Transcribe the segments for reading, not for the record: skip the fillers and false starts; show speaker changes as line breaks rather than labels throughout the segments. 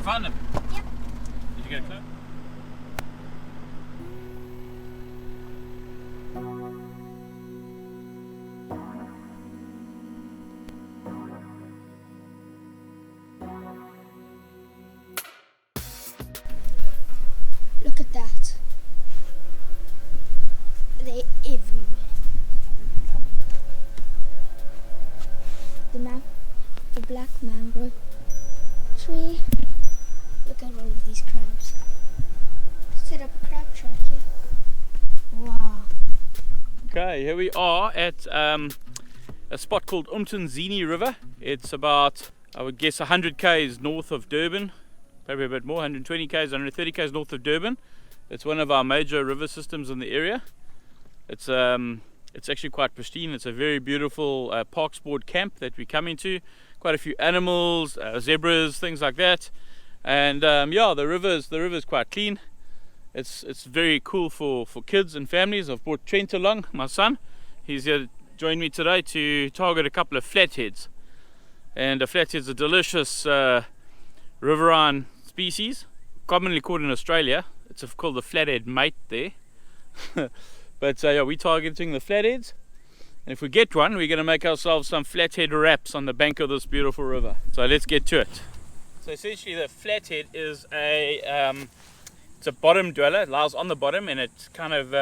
found them?
Yep.
Did you get a clue?
Look at that. They're everywhere. The black mangrove tree. Look at all of these crabs. Set up a crab shack here. Wow.
Okay, here we are at a spot called Mtunzi River. It's about, I would guess, 100 k's north of Durban, probably a bit more, 120 k's, 130 k's north of Durban. It's one of our major river systems in the area. It's actually quite pristine. It's a very beautiful park sport camp that we come into. Quite a few animals, zebras, things like that. And yeah, the river's quite clean. It's very cool for kids and families. I've brought Trent along, my son. He's here to join me today to target a couple of flatheads. And a flathead's a delicious riverine species, commonly caught in Australia. It's called the flathead mate there. But yeah, we're targeting the flatheads. And if we get one, we're going to make ourselves some flathead wraps on the bank of this beautiful river. So let's get to it. So essentially the flathead is it's a bottom dweller. It lies on the bottom and it kind of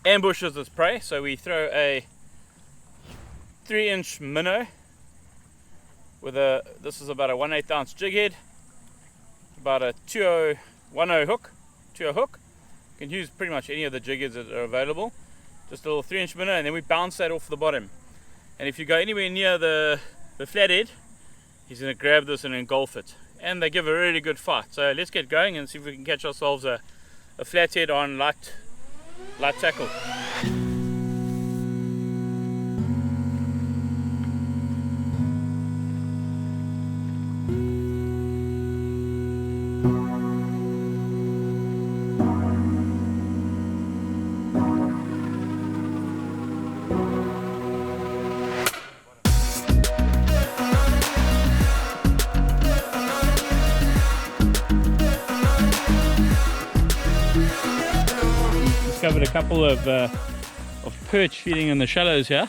ambushes its prey. So we throw a 3-inch minnow with this is about a 1/8 ounce jig head, about a 2010 hook, 2 hook. You can use pretty much any of the jig heads that are available. Just a little 3-inch minnow, and then we bounce that off the bottom. And if you go anywhere near the flathead, he's going to grab this and engulf it. And they give a really good fight. So let's get going and see if we can catch ourselves a flathead on light tackle. Discovered a couple of perch feeding in the shallows here,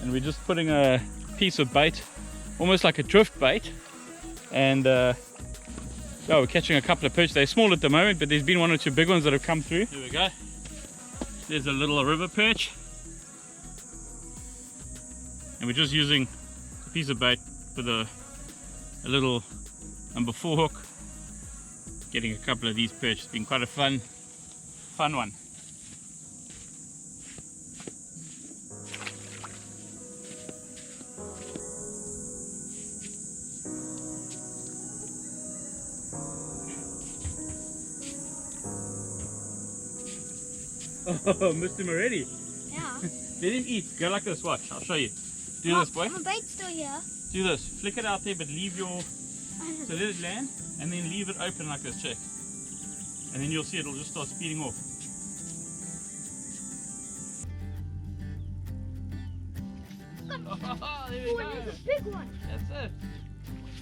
and we're just putting a piece of bait, almost like a drift bait, and oh, we're catching a couple of perch. They're small at the moment, but there's been 1 or 2 big ones that have come through. Here we go. There's a little river perch, and we're just using a piece of bait with a little number 4 hook, getting a couple of these perch. It's been quite a fun one. Oh, missed him already.
Yeah.
Let him eat. Go like this, watch. I'll show you. Do this, boy.
My bait's still here.
Do this. Flick it out there, but leave your... So let it land, and then leave it open like this, check. And then you'll see it'll just start speeding off. Oh, there we go.
There's a big one.
That's it.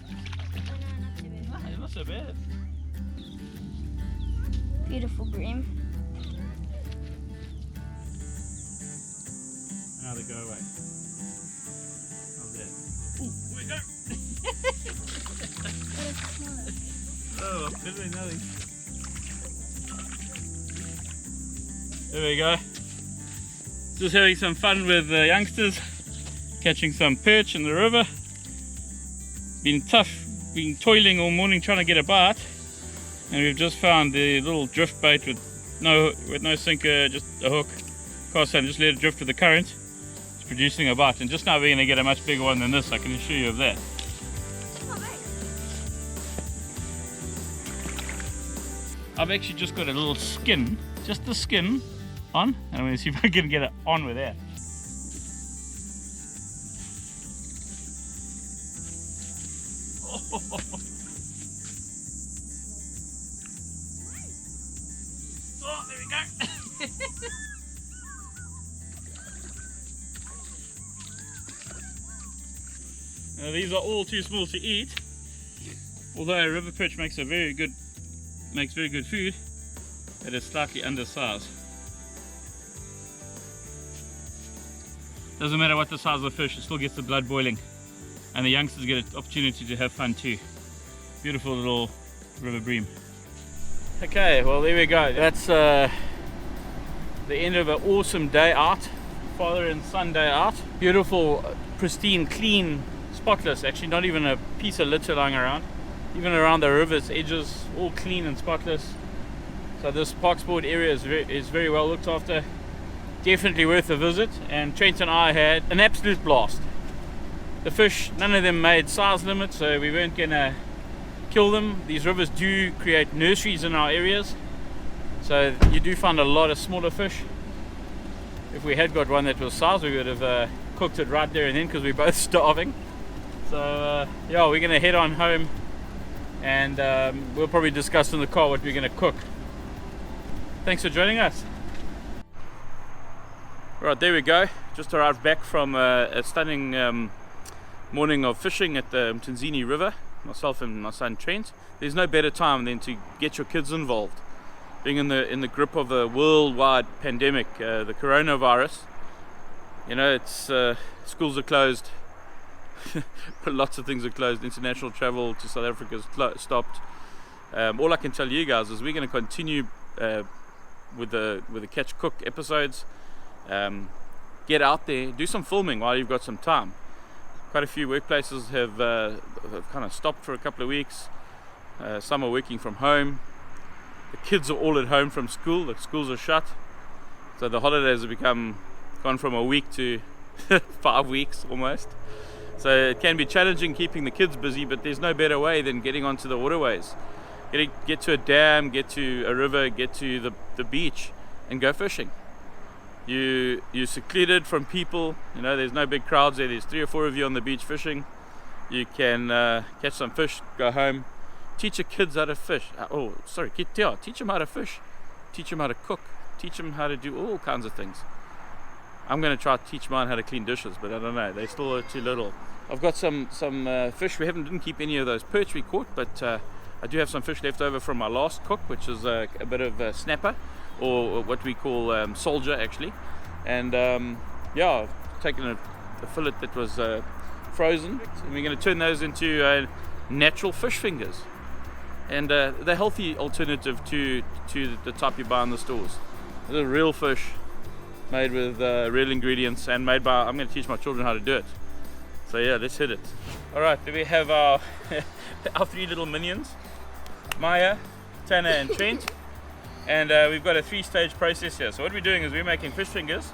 Oh, no, not too big.
No, it's not so bad.
Beautiful bream.
Now they go away. How's that? Ooh, there we go. Oh, literally nothing. There we go. Just having some fun with the youngsters, catching some perch in the river. Been tough, been toiling all morning trying to get a bite, and we've just found the little drift bait with no sinker, just a hook. Cast and just let it drift with the current. Producing a bite, and just now we're going to get a much bigger one than this, I can assure you of that. I've actually just got a little skin, just the skin on, and I'm going to see if I can get it on with that. Oh, there we go. Now, these are all too small to eat, Although a river perch makes very good food, it is slightly undersized. Doesn't matter what the size of the fish, it still gets the blood boiling, and the youngsters get an opportunity to have fun too. Beautiful little river bream. Okay, well there we go. That's the end of an awesome day out. Father and son day out. Beautiful, pristine, clean, spotless. Actually, not even a piece of litter lying around. Even around the river's edges, all clean and spotless. So this park sport area is very well looked after. Definitely worth a visit. And Trent and I had an absolute blast. The fish, none of them made size limits, so we weren't gonna kill them. These rivers do create nurseries in our areas, so you do find a lot of smaller fish. If we had got one that was size, we would have cooked it right there and then, because we're both starving. So yeah, we're gonna head on home, and we'll probably discuss in the car what we're gonna cook. Thanks for joining us. Right, there we go. Just arrived back from a stunning morning of fishing at the Tanzini River, myself and my son Trent. There's no better time than to get your kids involved. Being in the grip of a worldwide pandemic, the coronavirus, you know, it's schools are closed, lots of things are closed, international travel to South Africa is stopped. All I can tell you guys is we're going to continue with the catch cook episodes. Get out there, do some filming while you've got some time. Quite a few workplaces have kind of stopped for a couple of weeks. Some are working from home. The kids are all at home from school. The schools are shut, so the holidays have gone from a week to 5 weeks almost. So it can be challenging keeping the kids busy, but there's no better way than getting onto the waterways. Get to a dam, get to a river, get to the beach and go fishing. You're secluded from people, you know, there's no big crowds there. There's 3 or 4 of you on the beach fishing. You can catch some fish, go home, teach your kids how to fish. Teach them how to fish, teach them how to cook, teach them how to do all kinds of things. I'm going to try to teach mine how to clean dishes, but I don't know, they still are too little. I've got some fish. We didn't keep any of those perch we caught, but I do have some fish left over from my last cook, which is a bit of a snapper, or what we call soldier actually. And yeah, I've taken a fillet that was frozen, and we're going to turn those into natural fish fingers. And they're healthy alternative to the type you buy in the stores. They're real fish, made with real ingredients, and made by, I'm going to teach my children how to do it. So yeah, let's hit it. Alright, there we have our 3 little minions, Maya, Tanner and Trent. And we've got a 3-stage process here. So what we're doing is we're making fish fingers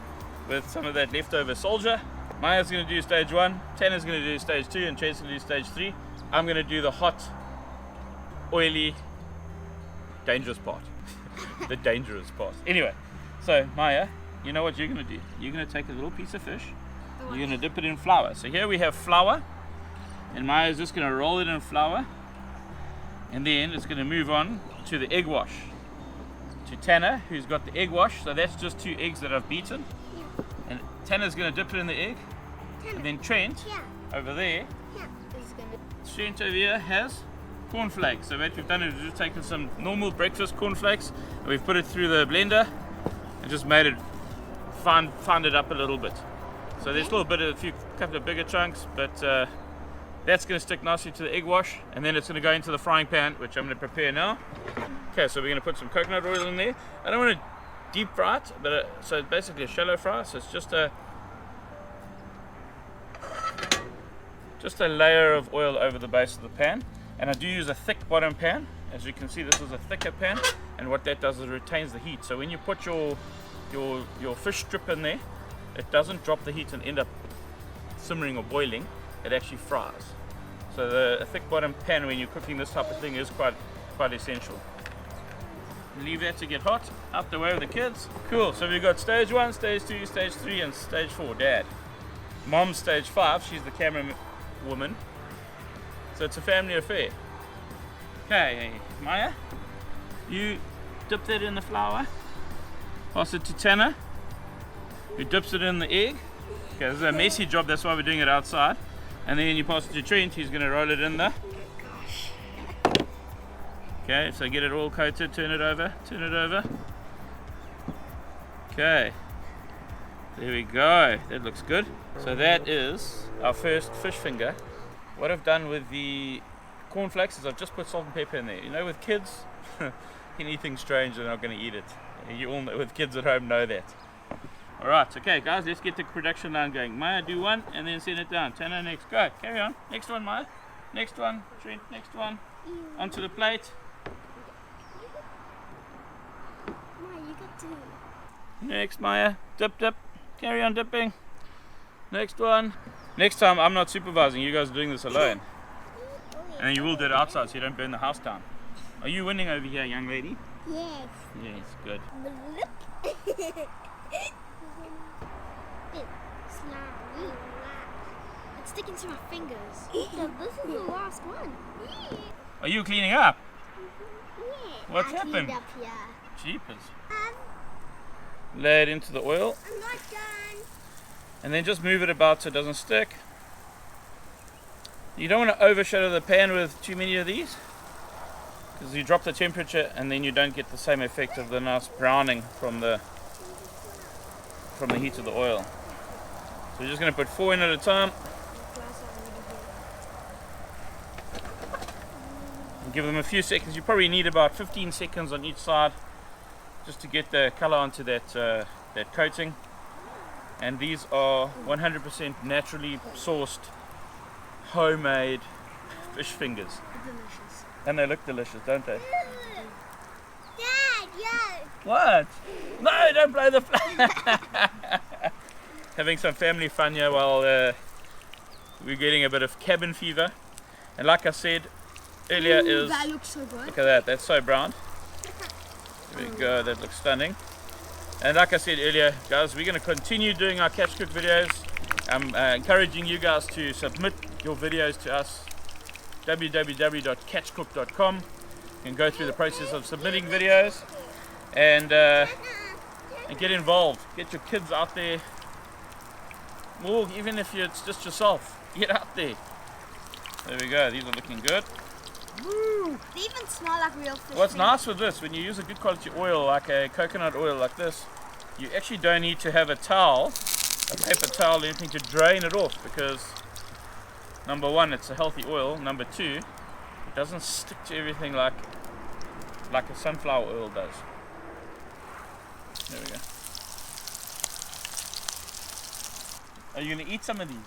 with some of that leftover soldier. Maya's going to do stage 1, Tanner's going to do stage 2, and Trent's going to do stage 3. I'm going to do the hot, oily, dangerous part. The dangerous part. Anyway, so Maya, you know what you're going to do? You're going to take a little piece of fish, you're going to dip it in flour. So here we have flour, and Maya's just going to roll it in flour, and then it's going to move on to the egg wash. To Tanner, who's got the egg wash, so that's just 2 eggs that I've beaten.
Yeah.
And Tanner's going to dip it in the egg.
Tanner.
And then Trent, over there, Trent over here has cornflakes. So what we've done is we've just taken some normal breakfast cornflakes, and we've put it through the blender and just made it, found it up a little bit. So there's still a couple of bigger chunks, but that's going to stick nicely to the egg wash, and then it's going to go into the frying pan, which I'm going to prepare now. Okay, so we're going to put some coconut oil in there. I don't want to deep fry it, but so it's basically a shallow fry. So it's just a layer of oil over the base of the pan, and I do use a thick bottom pan. As you can see, this is a thicker pan, and what that does is it retains the heat. So when you put your fish strip in there, it doesn't drop the heat and end up simmering or boiling. It actually fries. So a thick bottom pan when you're cooking this type of thing is quite essential. Leave that to get hot, out the way with the kids. Cool, so we've got stage 1, stage 2, stage 3, and stage 4, Dad. Mom's stage 5, she's the camera woman. So it's a family affair. Okay, Maya, you dip that in the flour, pass it to Tanner, who dips it in the egg. Okay, this is a messy job, that's why we're doing it outside. And then you pass it to Trent, he's going to roll it in there. Okay, so get it all coated, turn it over, Okay, there we go, that looks good. So that is our first fish finger. What I've done with the cornflakes is I've just put salt and pepper in there. You know, with kids, anything strange they're not going to eat it. You all know, with kids at home know that. Alright, okay guys, let's get the production line going. Maya, do one and then send it down. Tana next, go, carry on. Next one, Maya. Next one, Trent, next one. Onto the plate.
Maya, you got to.
Next, Maya. Dip, dip. Carry on dipping. Next one. Next time, I'm not supervising. You guys are doing this alone. And you will do it outside so you don't burn the house down. Are you winning over here, young lady?
Yes.
Yes, good.
It's sticking to my fingers. No, this is the last one.
Are you cleaning up?
Yeah.
What's happened?
Up here.
Jeepers. Lay it into the oil.
I'm not done.
And then just move it about so it doesn't stick. You don't want to overshadow the pan with too many of these, because you drop the temperature and then you don't get the same effect of the nice browning from the heat of the oil. So we're just going to put 4 in at a time. And give them a few seconds. You probably need about 15 seconds on each side just to get the color onto that coating. And these are 100% naturally sourced, homemade fish fingers.
Delicious.
And they look delicious, don't they?
Dad, yo.
What? No, don't blow the flame. Having some family fun here while we're getting a bit of cabin fever. And like I said earlier, is
that looks so good.
look at that, that's so brown. There we go, that looks stunning. And like I said earlier, guys, we're going to continue doing our catch cook videos. I'm encouraging you guys to submit your videos to us. www.catchcook.com. You can go through the process of submitting videos and get involved. Get your kids out there. Or even if it's just yourself, get out there. There we go, these are looking good.
Woo. They even smell like real fish.
What's nice with this, when you use a good quality oil like a coconut oil like this, you actually don't need to have a towel, a paper towel or anything to drain it off, because number one, it's a healthy oil. Number two, it doesn't stick to everything like a sunflower oil does. There we go. Are you going to eat some of these?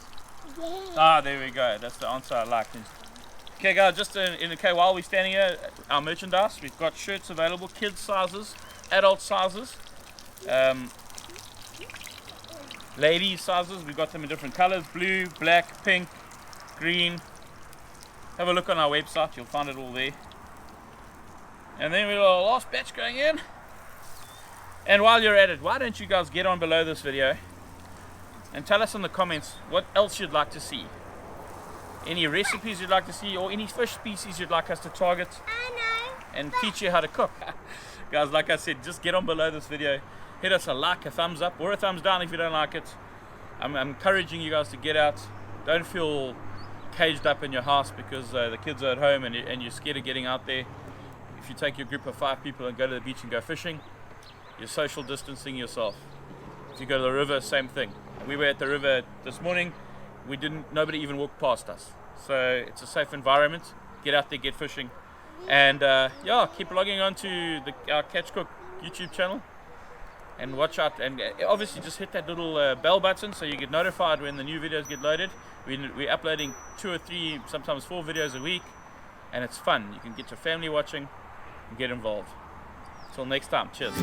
Yeah.
Ah, there we go. That's the answer I like. Okay guys, just okay, while we're standing here, our merchandise, we've got shirts available, kids sizes, adult sizes, ladies sizes. We've got them in different colors: blue, black, pink, green. Have a look on our website, you'll find it all there. And then we've got our last batch going in. And while you're at it, why don't you guys get on below this video and tell us in the comments what else you'd like to see. Any recipes you'd like to see, or any fish species you'd like us to target
I know.
and teach you how to cook. Guys, like I said, just get on below this video, hit us a like, a thumbs up, or a thumbs down if you don't like it. I'm encouraging you guys to get out. Don't feel caged up in your house because the kids are at home and you're scared of getting out there. If you take your group of 5 people and go to the beach and go fishing, you're social distancing yourself. If you go to the river, same thing. We were at the river this morning. Nobody even walked past us. So it's a safe environment. Get out there, get fishing. And yeah, keep logging on to our Catch Cook YouTube channel. And watch out. And obviously just hit that little bell button so you get notified when the new videos get loaded. We're uploading 2 or 3, sometimes 4 videos a week. And it's fun. You can get your family watching and get involved. Till next time. Cheers.